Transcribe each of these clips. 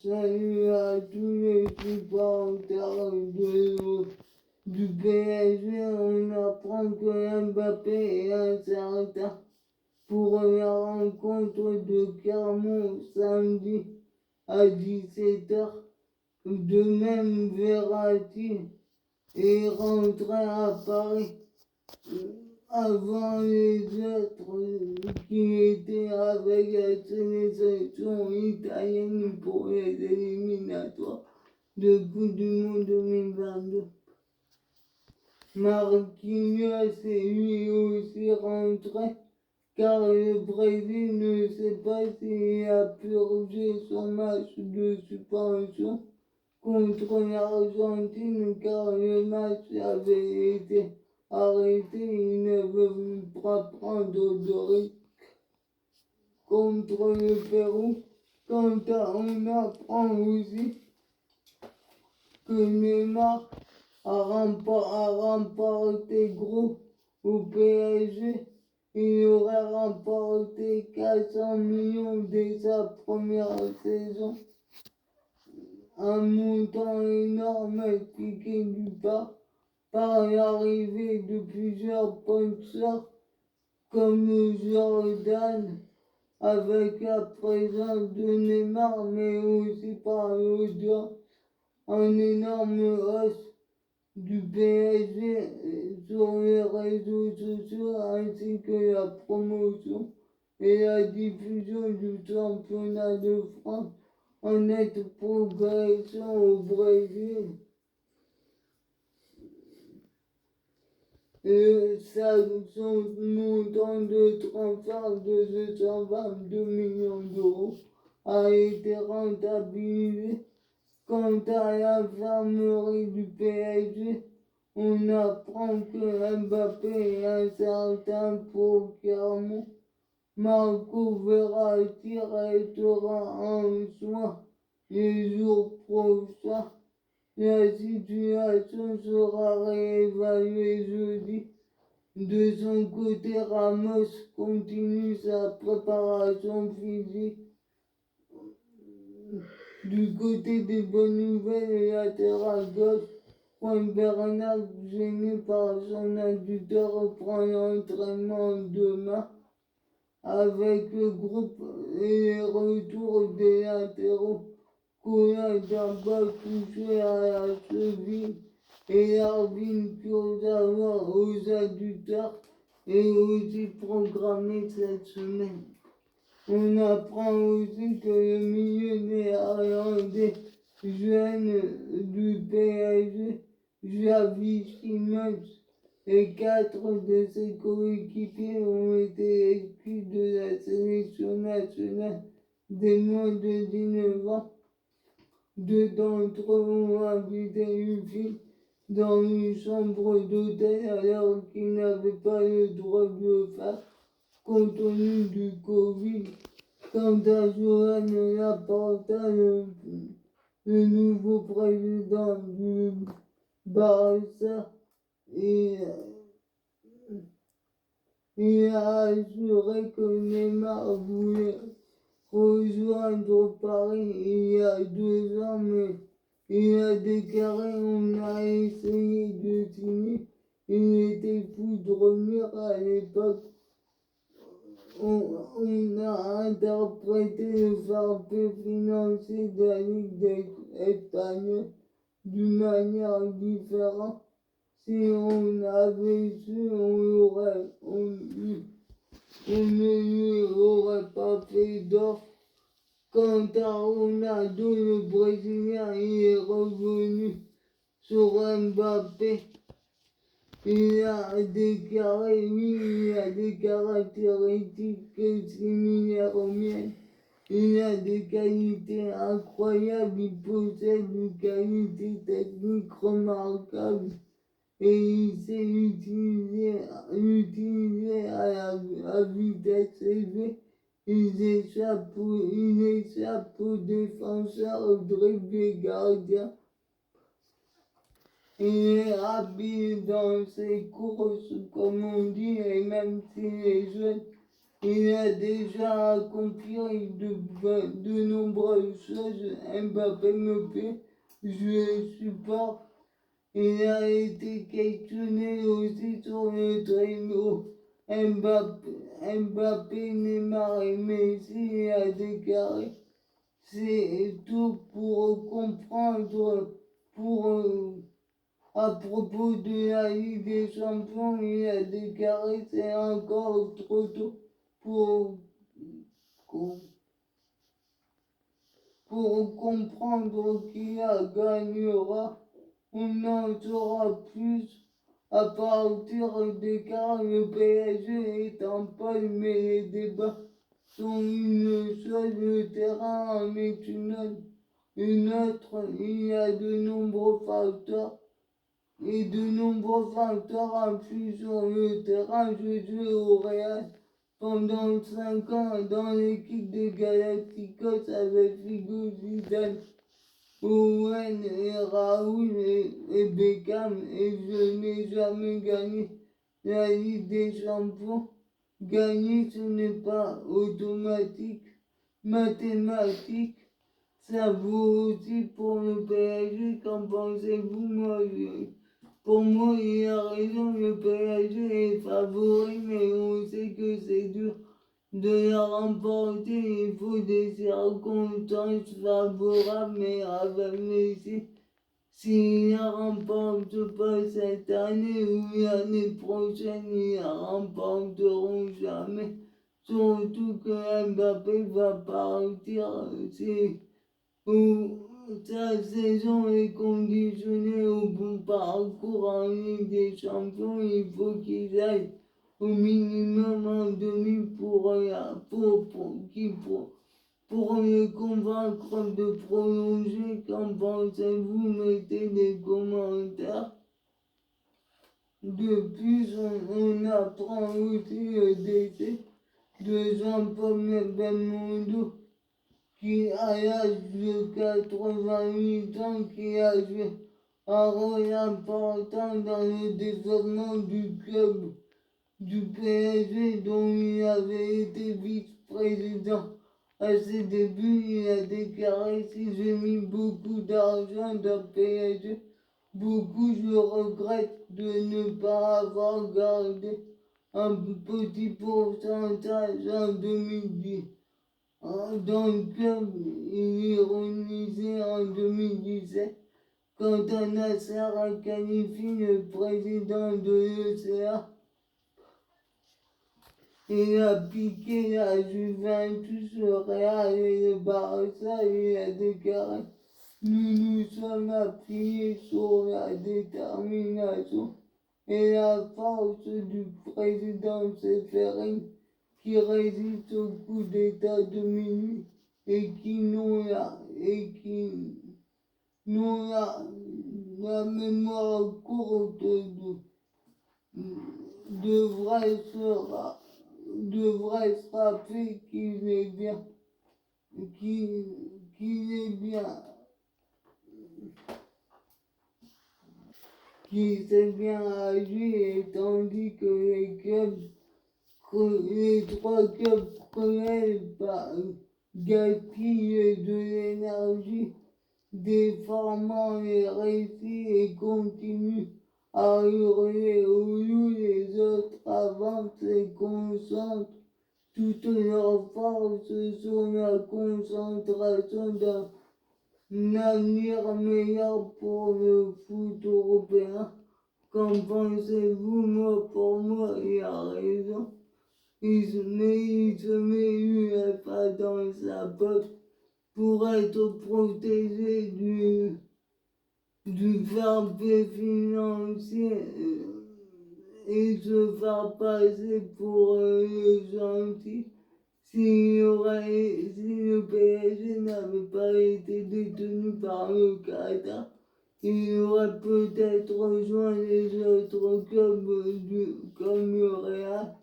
Salut à tous les supporters du PSG. On apprend que Mbappé est incertain pour la rencontre de Clermont samedi à 17h. De même, Verratti est rentré à Paris avant les autres qui étaient avec la sélection italienne pour les éliminatoires de Coupe du Monde 2022. Marquinhos est lui aussi rentré car le Brésil ne sait pas s'il a purgé son match de suspension contre l'Argentine car le match avait été arrêté. Il ne veut pas prendre de risque contre le Pérou. Quant à on apprend aussi que Neymar a remporté gros au PSG. Il aurait remporté 400 millions dès sa première saison. Un montant énorme expliqué du part par l'arrivée de plusieurs sponsors comme Jordan avec la présence de Neymar mais aussi par l'audience en énorme hausse du PSG sur les réseaux sociaux ainsi que la promotion et la diffusion du championnat de France en nette progression au Brésil. Son montant de transfert de 222 millions d'euros a été rentabilisé. Quant à l'infirmerie du PSG, on apprend que Mbappé est incertain pour Clermont. Marco Verratti restera en soins les jours prochains. La situation sera réévaluée jeudi. De son côté, Ramos continue sa préparation physique. Du côté des bonnes nouvelles, le latéral gauche, Juan Bernat, gêné par son adducteur, reprend l'entraînement demain avec le groupe et les retours des latéraux. Kola Damba touché à la cheville et Arvin Kurzawa aux adducteurs est aussi programmé cette semaine. On apprend aussi que le milieu néerlandais jeune du PSG, Xavi Simons, et 4 de ses coéquipiers ont été exclus de la sélection nationale des moins de 19 ans. Deux d'entre eux ont habité une fille dans une chambre d'hôtel alors qu'ils n'avaient pas le droit de le faire compte tenu du Covid. Quant à Joan Laporta, le nouveau président du Barça, il a assuré que Neymar voulait rejoindre Paris il y a 2 ans, mais il a déclaré on a essayé de signer. Il était fou de revenir à l'époque. On a interprété le fair-play financier de la Ligue espagnole d'une manière différente. Si on avait su, on ne lui aurait pas fait d'offre. Quant à Ronaldo, le Brésilien, il est revenu sur Mbappé. Il a déclaré, il a des caractéristiques similaires aux miennes. Il a des qualités incroyables, il possède une qualité technique remarquable et il sait l'utiliser à vitesse élevée. Il échappe aux défenseurs, dribble les gardiens. Il est rapide dans ses courses, comme on dit, et même s'il est jeune, Il a déjà accompli de nombreuses choses. Mbappé me plaît, je le supporte. Il a été questionné aussi sur le trio Mbappé, Neymar et Messi a déclaré c'est tout pour comprendre à propos de la Ligue des Champions, il a déclaré c'est encore trop tôt pour, pour comprendre qui gagnera. On en saura plus à partir des cas. Le PSG est en pole, mais les débats sont une chose, le terrain en est une autre. Il y a de nombreux facteurs et de nombreux facteurs influent sur le terrain. Je joue au Real pendant 5 ans dans l'équipe des Galacticos avec Figo, Zidane, Owen et Raoul et Beckham et je n'ai jamais gagné la Ligue des Champions. Gagner ce n'est pas automatique, mathématique. Ça vaut aussi pour le PSG. Qu'en pensez-vous? Pour moi, il a raison, le PSG est favori, mais on sait que c'est dur de la remporter. Il faut des circonstances favorables, mais avec Messi, s'il ne remporte pas cette année ou l'année prochaine, ils ne remporteront jamais. Surtout que Mbappé va partir. Où sa saison est conditionnée au bon parcours en Ligue des Champions, il faut qu'ils aillent au minimum en demi pour le convaincre de prolonger. Qu'en pensez-vous? Mettez des commentaires. De plus, on apprend aussi le décès de Jean-Paul Belmondo qui à l'âge de 88 ans, qui a joué un rôle important dans le développement du club du PSG dont il avait été vice-président. À ses débuts, il a déclaré si j'ai mis beaucoup d'argent dans le PSG, beaucoup je regrette de ne pas avoir gardé un petit pourcentage en 2010. Dans le club, il ironisait en 2017 quand Nasser a qualifié le président de l'ECA. Il a piqué la Juventus, le Real et le Barça. Il a déclaré nous sommes appuyés sur la détermination et la force du président Séphérine qui résiste au coup d'état de minuit et qui n'ont la mémoire courte devrait se rappeler qu'il est bien, qu'il s'est bien agi, et tandis que les trois clubs cruels gaspillent de l'énergie, déformant les récits et continuent à hurler au loup, les autres avancent et concentrent toute leur force sur la concentration d'un avenir meilleur pour le foot européen. Qu'en pensez-vous? Pour moi, il a raison. Il se met UEFA dans sa poche pour être protégé du fair play financier et se faire passer pour le gentil. Si le PSG n'avait pas été détenu par le Qatar, il aurait peut-être rejoint les autres clubs comme le Real,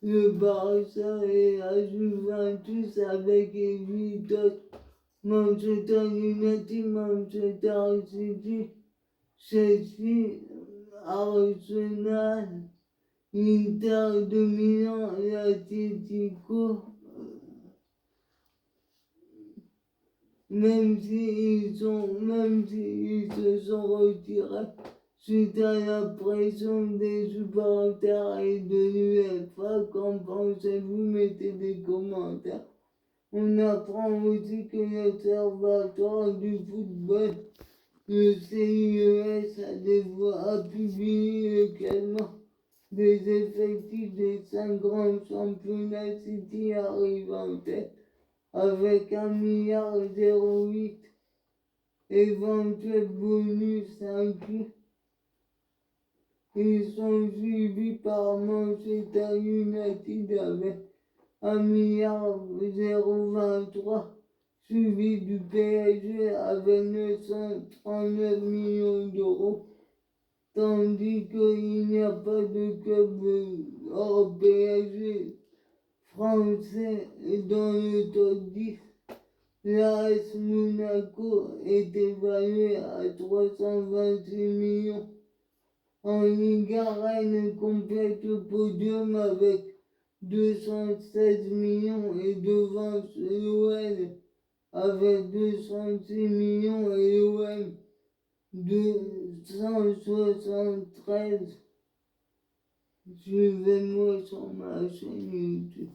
le Barça et la Juventus avec les 8 autres. Manchester United, Manchester City, Chelsea, Arsenal l'Inter de Milan et l'Atlético, même s'ils se sont retirés suite à la pression des supporters et de l'UEFA. Qu'en pensez-vous? Mettez des commentaires. On apprend aussi que l'Observatoire du football, le CIES, a publié également des effectifs des 5 grands championnats. City arrive en tête avec 1,08 milliard, éventuel bonus inclus. Ils sont suivis par Manchester United avec 1,023 milliard, suivi du PSG avec 939 millions d'euros, tandis qu'il n'y a pas de club hors PSG français dans le top 10. L'AS Monaco est évalué à 326 millions. En Ligue 1, Rennes complète le podium avec 216 millions et devant l'OL avec 206 millions et l'OM 273. Suivez-moi sur ma chaîne YouTube.